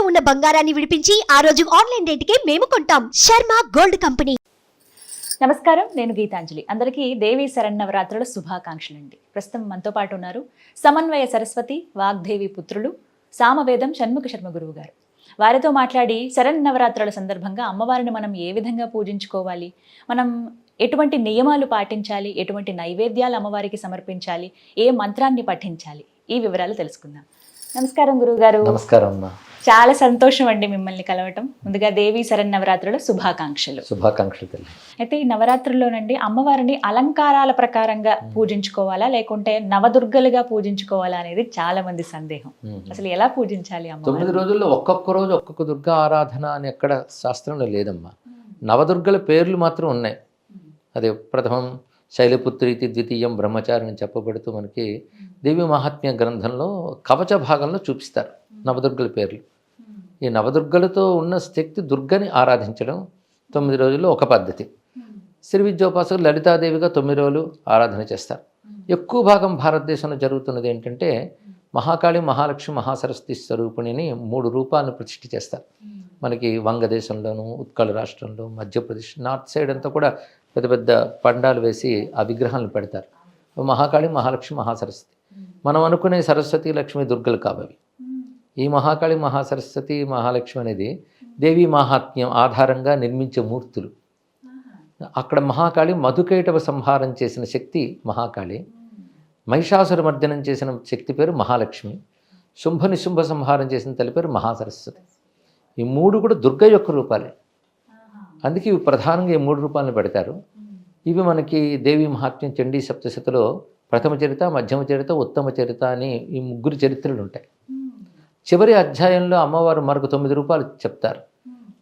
ఉన్న బంగారాన్ని విడిపించి ఆ రోజు ఆన్లైన్ రేటుకే మేము కొంటాం. Sharma gold company. నమస్కారం, నేను గీతాంజలి. అందరికీ దేవీ శరన్నవరాత్రుల శుభాకాంక్షలు అండి. ప్రస్తుతం మనతో పాటు ఉన్నారు సమన్వయ సరస్వతి వాగ్దేవి పుత్రులు సామవేదం షణ్ముఖ శర్మ గురువు గారు. వారితో మాట్లాడి శరన్నవరాత్రుల సందర్భంగా అమ్మవారిని మనం ఏ విధంగా పూజించుకోవాలి, మనం ఎటువంటి నియమాలు పాటించాలి, ఎటువంటి నైవేద్యాలు అమ్మవారికి సమర్పించాలి, ఏ మంత్రాన్ని పఠించాలి, ఈ వివరాలు తెలుసుకుందాం. నమస్కారం గురువుగారు. నమస్కారం అమ్మా. చాలా సంతోషం అండి మిమ్మల్ని కలవటం. ముందుగా దేవీ శరన్నవరాత్రుల శుభాకాంక్షలు. శుభాకాంక్షలు. అయితే ఈ నవరాత్రుల్లోనండి అమ్మవారిని అలంకారాల ప్రకారంగా పూజించుకోవాలా లేకుంటే నవదుర్గలుగా పూజించుకోవాలా అనేది చాలా మంది సందేహం. అసలు ఎలా పూజించాలి అమ్మ? 9 రోజుల్లో ఒక్కొక్క రోజు ఒక్కొక్క దుర్గా ఆరాధన అని ఎక్కడ శాస్త్రంలో లేదమ్మా. నవదుర్గల పేర్లు మాత్రం ఉన్నాయి. అదే ప్రథమం శైలపుత్రీతి, ద్వితీయం బ్రహ్మచారి అని చెప్పబడుతూ మనకి దేవి మహాత్మ్య గ్రంథంలో కవచ భాగంలో చూపిస్తారు నవదుర్గల పేర్లు. ఈ నవదుర్గలతో ఉన్న శక్తి దుర్గని ఆరాధించడం 9 రోజుల్లో ఒక పద్ధతి. శ్రీ విద్యోపాసకులు లలితాదేవిగా 9 రోజులు ఆరాధన చేస్తారు. ఎక్కువ భాగం భారతదేశంలో జరుగుతున్నది ఏంటంటే మహాకాళి, మహాలక్ష్మి, మహాసరస్వతి స్వరూపిణిని 3 రూపాలను ప్రతిష్ఠ చేస్తారు. మనకి వంగదేశంలోను, ఉత్కళ రాష్ట్రంలో, మధ్యప్రదేశ్, నార్త్ సైడ్ అంతా కూడా పెద్ద పెద్ద పండాలు వేసి ఆ విగ్రహాలను పెడతారు. మహాకాళి, మహాలక్ష్మి, మహాసరస్వతి. మనం అనుకునే సరస్వతి, లక్ష్మి, దుర్గలు కావవి. ఈ మహాకాళి, మహాసరస్వతి, మహాలక్ష్మి అనేది దేవీ మహాత్మ్యం ఆధారంగా నిర్మించే మూర్తులు. అక్కడ మహాకాళి మధుకైటవ సంహారం చేసిన శక్తి మహాకాళి, మహిషాసుర మర్దనం చేసిన శక్తి పేరు మహాలక్ష్మి, శుంభ నిశుంభ సంహారం చేసిన తల్లి పేరు మహాసరస్వతి. ఈ 3 కూడా దుర్గ యొక్క రూపాలే. అందుకే ఇవి ప్రధానంగా ఈ 3 రూపాలను పెడతారు. ఇవి మనకి దేవీ మహాత్మ్యం చండీ సప్తశతిలో ప్రథమ చరిత, మధ్యమ చరిత, ఉత్తమ చరిత అని ఈ 3 చరిత్రలు ఉంటాయి. చివరి అధ్యాయంలో అమ్మవారు మరొక 9 రూపాలు చెప్తారు.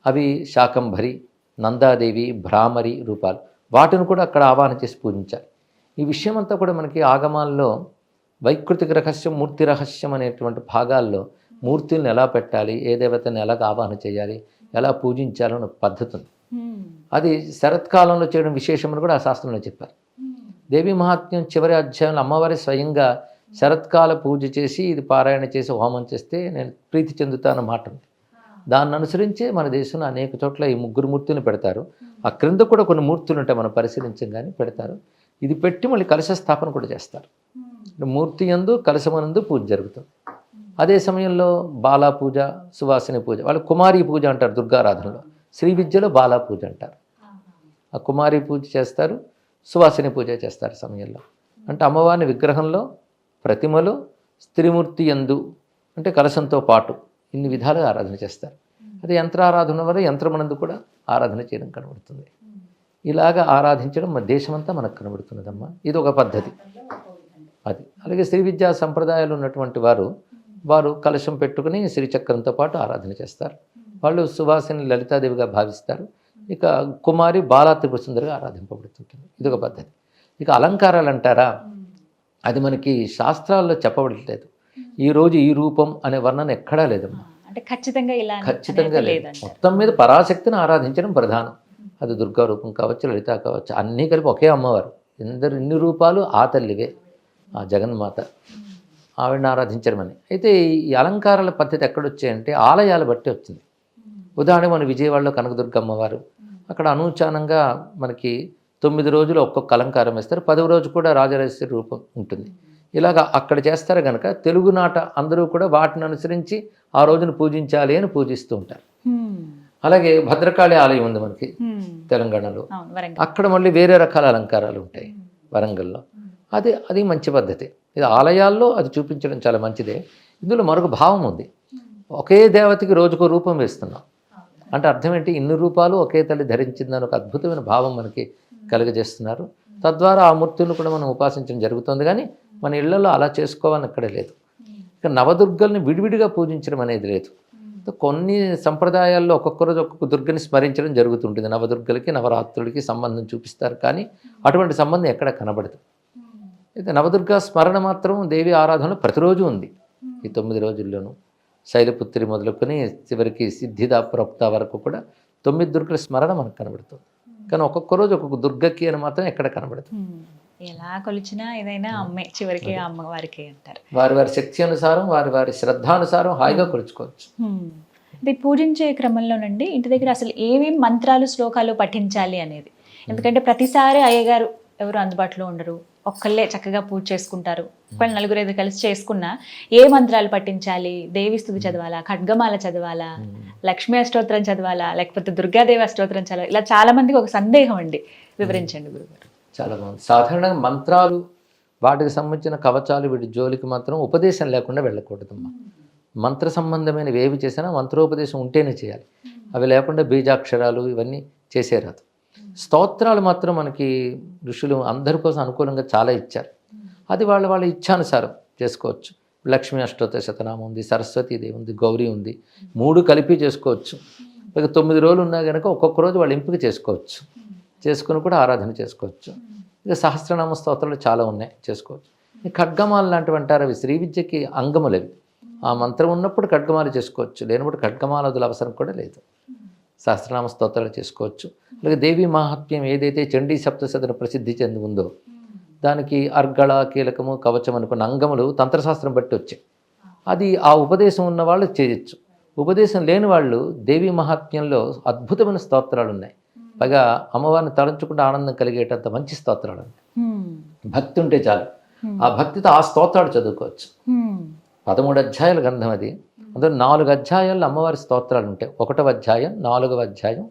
అవి శాకంభరి, నందాదేవి, భ్రామరి రూపాలు. వాటిని కూడా అక్కడ ఆవాహన చేసి పూజించాలి. ఈ విషయం అంతా కూడా మనకి ఆగమాల్లో వైకృతిక రహస్యం, మూర్తి రహస్యం అనేటువంటి భాగాల్లో మూర్తుల్ని ఎలా పెట్టాలి, ఏ దేవతని ఎలాగ ఆవాహన చేయాలి, ఎలా పూజించాలని ఒక పద్ధతి ఉంది. అది శరత్కాలంలో చేయడం విశేషమని కూడా ఆ శాస్త్రంలో చెప్పారు. దేవీ మహాత్మ్యం చివరి అధ్యాయంలో అమ్మవారి స్వయంగా శరత్కాల పూజ చేసి ఇది పారాయణ చేసి హోమం చేస్తే నేను ప్రీతి చెందుతాను మాట ఉంది. దాన్ని అనుసరించే మన దేశంలో అనేక చోట్ల ఈ 3 మూర్తులను పెడతారు. ఆ క్రింద కూడా కొన్ని మూర్తులు ఉంటాయి, మనం పరిశీలించగానే పెడతారు. ఇది పెట్టి మళ్ళీ కలశ స్థాపన కూడా చేస్తారు. మూర్తి యందు కలశమనందు పూజ జరుగుతుంది. అదే సమయంలో బాలా పూజ, సువాసిని పూజ, వాళ్ళు కుమారి పూజ అంటారు దుర్గారాధనలో. శ్రీ విద్యలో బాలా పూజ అంటారు. ఆ కుమారి పూజ చేస్తారు, సువాసిని పూజ చేస్తారు సమయంలో. అంటే అమ్మవారిని విగ్రహంలో, ప్రతిమలో, స్త్రీమూర్తి యందు అంటే కలశంతో పాటు ఇన్ని విధాలుగా ఆరాధన చేస్తారు. అదే యంత్రారాధన వల్ల యంత్రమనందు కూడా ఆరాధన చేయడం కనబడుతుంది. ఇలాగా ఆరాధించడం మన దేశమంతా మనకు కనబడుతున్నదమ్మా. ఇది ఒక పద్ధతి. అది అలాగే శ్రీ విద్యా సంప్రదాయాలు ఉన్నటువంటి వారు కలశం పెట్టుకుని శ్రీచక్రంతో పాటు ఆరాధన చేస్తారు. వాళ్ళు సువాసిని లలితాదేవిగా భావిస్తారు. ఇక కుమారి బాలా త్రిపుర సుందరిగా ఆరాధింపబడుతుంటుంది. ఇదొక పద్ధతి. ఇక అలంకారాలు అంటారా, అది మనకి శాస్త్రాల్లో చెప్పబడలేదు. ఈరోజు ఈ రూపం అనే వర్ణన ఎక్కడా లేదమ్మా. అంటే ఖచ్చితంగా లేదు. మొత్తం మీద పరాశక్తిని ఆరాధించడం ప్రధానం. అది దుర్గా రూపం కావచ్చు, లలిత కావచ్చు, అన్నీ కలిపి ఒకే అమ్మవారు. ఇన్ని రూపాలు ఆ తల్లివే, ఆ జగన్మాత, ఆవిడని ఆరాధించడం అని. అయితే ఈ అలంకారాల పద్ధతి ఎక్కడొచ్చాయంటే ఆలయాలు బట్టి వచ్చింది. ఉదాహరణకు మన విజయవాడలో కనకదుర్గ అమ్మవారు, అక్కడ అనూచానంగా మనకి 9 రోజులు ఒక్కొక్క అలంకారం వేస్తారు. 10వ రోజు కూడా రాజరాజేశ్వరి రూపం ఉంటుంది. ఇలాగా అక్కడ చేస్తారు కనుక తెలుగునాట అందరూ కూడా వాటిని అనుసరించి ఆ రోజును పూజించాలి అని పూజిస్తూ ఉంటారు. అలాగే భద్రకాళి ఆలయం ఉంది మనకి తెలంగాణలో, అక్కడ మళ్ళీ వేరే రకాల అలంకారాలు ఉంటాయి వరంగల్లో. అది మంచి పద్ధతి. ఇది ఆలయాల్లో అది చూపించడం చాలా మంచిదే. ఇందులో మరొక భావం ఉంది. ఒకే దేవతకి రోజుకో రూపం వేస్తున్నాం అంటే అర్థం ఏంటి, ఇన్ని రూపాలు ఒకే తల్లి ధరించిందని ఒక అద్భుతమైన భావం మనకి కలుగజేస్తున్నారు. తద్వారా ఆ మూర్తులను కూడా మనం ఉపాసించడం జరుగుతుంది. కానీ మన ఇళ్లలో అలా చేసుకోవాలని అక్కడే లేదు. ఇక నవదుర్గల్ని విడివిడిగా పూజించడం అనేది లేదు. కొన్ని సంప్రదాయాల్లో ఒక్కొక్క రోజు ఒక్కొక్క దుర్గని స్మరించడం జరుగుతుంటుంది. నవదుర్గలకి, నవరాత్రులకి సంబంధం చూపిస్తారు, కానీ అటువంటి సంబంధం ఎక్కడ కనబడదు. అయితే నవదుర్గా స్మరణ మాత్రం దేవి ఆరాధనలో ప్రతిరోజు ఉంది. ఈ 9 రోజుల్లోనూ శైలపుత్రి మొదలుకొని చివరికి సిద్ధిదా ప్రోక్త వరకు కూడా 9 దుర్గల స్మరణ మనకు కనబడుతుంది. కానీ ఒక్కొక్క రోజు ఒక్కొక్క దుర్గకి అని మాత్రం ఎక్కడ కనబడుతుంది. ఎలా కొలిచినా ఏదైనా అమ్మే చివరికి అమ్మవారికి అంటారు. వారి వారి శక్తి అనుసారం, వారి వారి శ్రద్ధానుసారం హాయిగా కొలుచుకోవచ్చు. ఇది పూజించే క్రమంలోనండి ఇంటి దగ్గర అసలు ఏమేమి మంత్రాలు శ్లోకాలు పఠించాలి అనేది, ఎందుకంటే ప్రతిసారి అయ్యగారు ఎవరు అందుబాటులో ఉండరు, ఒక్కళ్ళే చక్కగా పూజ చేసుకుంటారు. ఒకళ్ళు నలుగురు ఐదు కలిసి చేసుకున్నా ఏ మంత్రాలు పఠించాలి, దేవి స్తుతి చదవాలా, ఖడ్గమాల చదవాలా, లక్ష్మీ అష్టోత్తరం చదవాలా, లేకపోతే దుర్గాదేవి అష్టోత్తరం చదవాలా, ఇలా చాలా మందికి ఒక సందేహం అండి, వివరించండి గురుగారు. చాలా బాగుంది. సాధారణంగా మంత్రాలు వాటికి సంబంధించిన కవచాలు వీటి జోలికి మాత్రం ఉపదేశం లేకుండా వెళ్ళకూడదమ్మా. మంత్ర సంబంధమైనవి ఏవి చేసినా మంత్రోపదేశం ఉంటేనే చేయాలి. అవి లేకుండా బీజాక్షరాలు ఇవన్నీ చేసేరాదు. స్తోత్రాలు మాత్రం మనకి ఋషులు అందరి కోసం అనుకూలంగా చాలా ఇచ్చారు. అది వాళ్ళ ఇచ్ఛానుసారం చేసుకోవచ్చు. లక్ష్మీ అష్టోత్తర శతనామం ఉంది, సరస్వతీదేవి ఉంది, గౌరీ ఉంది, 3 కలిపి చేసుకోవచ్చు. ఇక 9 రోజులు ఉన్నా కనుక ఒక్కొక్క రోజు వాళ్ళు ఎంపిక చేసుకోవచ్చు, చేసుకుని కూడా ఆరాధన చేసుకోవచ్చు. ఇక సహస్రనామ స్తోత్రాలు చాలా ఉన్నాయి, చేసుకోవచ్చు. ఈ ఖడ్గమాలు లాంటివి అంటారు, అవి శ్రీ విద్యకి అంగములవి. ఆ మంత్రం ఉన్నప్పుడు ఖడ్గమాలు చేసుకోవచ్చు, లేనప్పుడు ఖడ్గమాల వదుల అవసరం కూడా లేదు. సహస్రనామ స్తోత్రాలు చేసుకోవచ్చు. అలాగే దేవీ మహాత్మ్యం ఏదైతే చండీ సప్తశతిని ప్రసిద్ధి చెంది ఉందో దానికి అర్గళ, కీలకము, కవచం అనుకున్న అంగములు తంత్రశాస్త్రం బట్టి వచ్చాయి. అది ఆ ఉపదేశం ఉన్న వాళ్ళు చేయొచ్చు. ఉపదేశం లేని వాళ్ళు దేవీ మహాత్మ్యంలో అద్భుతమైన స్తోత్రాలు ఉన్నాయి. పైగా అమ్మవారిని తలంచుకుంటే ఆనందం కలిగేటంత మంచి స్తోత్రాలు ఉన్నాయి. భక్తి ఉంటే చాలు, ఆ భక్తితో ఆ స్తోత్రాలు చదువుకోవచ్చు. 13 అధ్యాయాల గ్రంథం అది. అందులో 4 అధ్యాయాల్లో అమ్మవారి స్తోత్రాలు ఉంటాయి. 1వ అధ్యాయం, 4వ అధ్యాయం,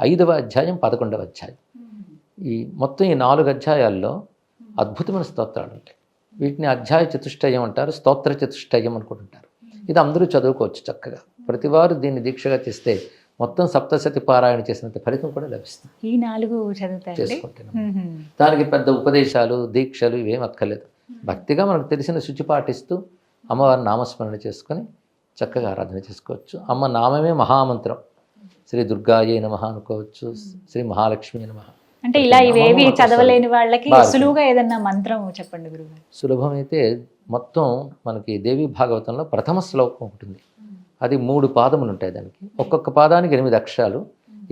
5వ అధ్యాయం, 11వ అధ్యాయం. ఈ మొత్తం ఈ 4 అధ్యాయాల్లో అద్భుతమైన స్తోత్రాలు ఉంటాయి. వీటిని అధ్యాయ చతుష్టయం అంటారు, స్తోత్ర చతుష్టయం అనుకుంటుంటారు. ఇది అందరూ చదువుకోవచ్చు చక్కగా. ప్రతివారు దీన్ని దీక్షగా చేస్తే మొత్తం సప్తశతి పారాయణ చేసినంత ఫలితం కూడా లభిస్తుంది. ఈ 4 చదువుతారు చేసుకుంటున్నాం. దానికి పెద్ద ఉపదేశాలు, దీక్షలు ఇవేం అక్కర్లేదు. భక్తిగా మనకు తెలిసిన శుచి పాటిస్తూ అమ్మవారి నామస్మరణ చేసుకొని చక్కగా ఆరాధన చేసుకోవచ్చు. అమ్మ నామమే మహామంత్రం. శ్రీ దుర్గాయే నమః అనుకోవచ్చు, శ్రీ మహాలక్ష్మి నమః. అంటే ఇలా ఇవేవి చదవలేని వాళ్ళకి సులువుగా ఏదన్నా మంత్రం చెప్పండి గురుగారు. సులభమైతే మొత్తం మనకి దేవి భాగవతంలో ప్రథమ శ్లోకం ఉంటుంది. అది 3 పాదములు ఉంటాయి. దానికి ఒక్కొక్క పాదానికి 8 అక్షరాలు,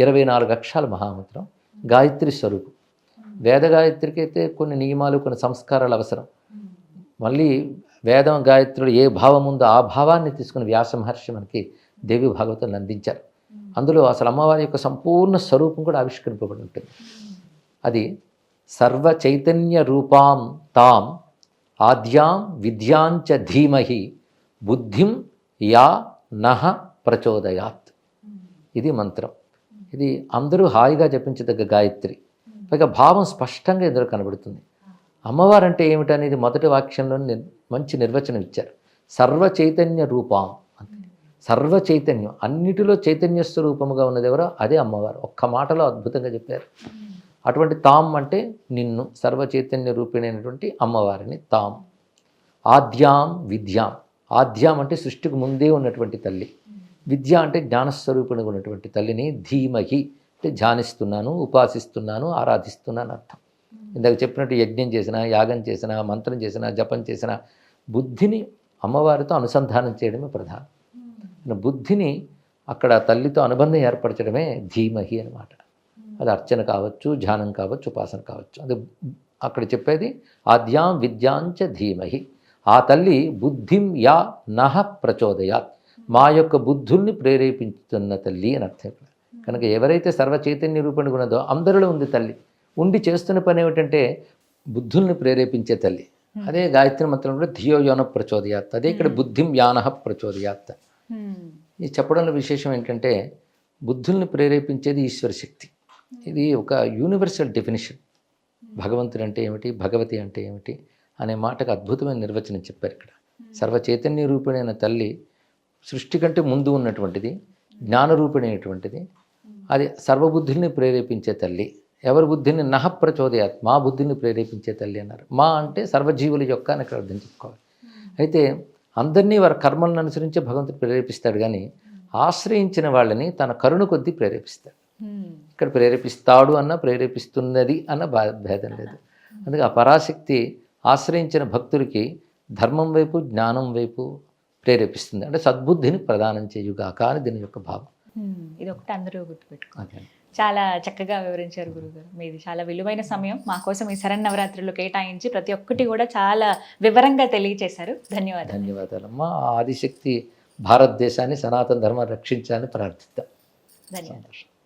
24 అక్షరాలు మహామంత్రం. గాయత్రి స్వరూపం. వేద గాయత్రికి అయితే కొన్ని నియమాలు, కొన్ని సంస్కారాలు అవసరం. మళ్ళీ వేదం గాయత్రులు ఏ భావం ఉందో ఆ భావాన్ని తీసుకుని వ్యాస మహర్షి మనకి దేవి భాగవతాన్ని అందించారు. అందులో అసలు అమ్మవారి యొక్క సంపూర్ణ స్వరూపం కూడా ఆవిష్కరింపబడి ఉంటుంది. అది సర్వ చైతన్య రూపాం తాం ఆద్యాం విద్యాంచ ధీమహి బుద్ధిం యా నహ ప్రచోదయాత్. ఇది మంత్రం. ఇది అందరూ హాయిగా జపించదగ్గ గాయత్రి. పైగా భావం స్పష్టంగా ఎదురు కనబడుతుంది. అమ్మవారు అంటే ఏమిటనేది మొదటి వాక్యంలో మంచి నిర్వచనం ఇచ్చారు. సర్వ చైతన్య రూపాం అంటే సర్వ చైతన్యం, అన్నిటిలో చైతన్య స్వరూపముగా ఉన్నది ఎవరో అదే అమ్మవారు. ఒక్క మాటలో అద్భుతంగా చెప్పారు. అటువంటి తాం అంటే నిన్ను, సర్వ చైతన్య రూపిణైనటువంటి అమ్మవారిని తాం. ఆద్యాం విద్యాం. ఆద్యాం అంటే సృష్టికి ముందే ఉన్నటువంటి తల్లి. విద్య అంటే జ్ఞానస్వరూపిణిగా ఉన్నటువంటి తల్లిని ధీమహి అంటే ధ్యానిస్తున్నాను, ఉపాసిస్తున్నాను, ఆరాధిస్తున్నాను అర్థం. ఇందాక చెప్పినట్టు యజ్ఞం చేసినా, యాగం చేసినా, మంత్రం చేసినా, జపం చేసినా బుద్ధిని అమ్మవారితో అనుసంధానం చేయడమే ప్రధానం. బుద్ధిని అక్కడ తల్లితో అనుబంధం ఏర్పరచడమే ధీమహి అన్నమాట. అది అర్చన కావచ్చు, ధ్యానం కావచ్చు, ఉపాసన కావచ్చు. అది అక్కడ చెప్పేది ఆద్యాం విద్యాంచ ధీమహి. ఆ తల్లి బుద్ధిం యా నహ ప్రచోదయాత్, మా యొక్క బుద్ధుల్ని ప్రేరేపించుతున్న తల్లి అని అర్థం. కనుక ఎవరైతే సర్వ చైతన్య రూపంగా ఉన్నదో అందరిలో ఉంది తల్లి. ఉండి చేస్తున్న పని ఏమిటంటే బుద్ధుల్ని ప్రేరేపించే తల్లి. అదే గాయత్రి మంత్రం కూడా ధియో యోన ప్రచోదయాత్. అదే ఇక్కడ బుద్ధిం యానః ప్రచోదయాత్. ఈ చెప్పడంలో విశేషం ఏంటంటే బుద్ధుల్ని ప్రేరేపించేది ఈశ్వర శక్తి. ఇది ఒక యూనివర్సల్ డెఫినిషన్. భగవంతుడు అంటే ఏమిటి, భగవతి అంటే ఏమిటి అనే మాటకు అద్భుతమైన నిర్వచనం చెప్పారు ఇక్కడ. సర్వ చైతన్య రూపిణైన తల్లి సృష్టి కంటే ముందు ఉన్నటువంటిది, జ్ఞానరూపిణైనటువంటిది. అది సర్వబుద్ధుల్ని ప్రేరేపించే తల్లి. ఎవరి బుద్ధిని నహ ప్రచోదయాత్, మా బుద్ధిని ప్రేరేపించే తల్లి అన్నారు. మా అంటే సర్వజీవుల యొక్క అని ఇక్కడ అర్థం చెప్పుకోవాలి. అయితే అందరినీ వారి కర్మలను అనుసరించి భగవంతుడు ప్రేరేపిస్తాడు, కానీ ఆశ్రయించిన వాళ్ళని తన కరుణ కొద్దీ ప్రేరేపిస్తాడు. ఇక్కడ ప్రేరేపిస్తాడు అన్న ప్రేరేపిస్తున్నది అన్న భేదం లేదు. అందుకే ఆ పరాశక్తి ఆశ్రయించిన భక్తుడికి ధర్మం వైపు, జ్ఞానం వైపు ప్రేరేపిస్తుంది. అంటే సద్బుద్ధిని ప్రదానం చేయుగాక అని దీని యొక్క భావం. ఇది ఒకటి అందరూ గుర్తుపెట్టుకోవాలి. చాలా చక్కగా వివరించారు గురుగారు. మీది చాలా విలువైన సమయం మా కోసం ఈ శరన్నవరాత్రులు కేటాయించి ప్రతి ఒక్కటి కూడా చాలా వివరంగా తెలియచేశారు. ధన్యవాదాలు. ధన్యవాదాలమ్మా. ఆదిశక్తి భారతదేశాన్ని సనాతన ధర్మాన్ని రక్షించాలని ప్రార్థిద్దాం. ధన్యవాదాలు.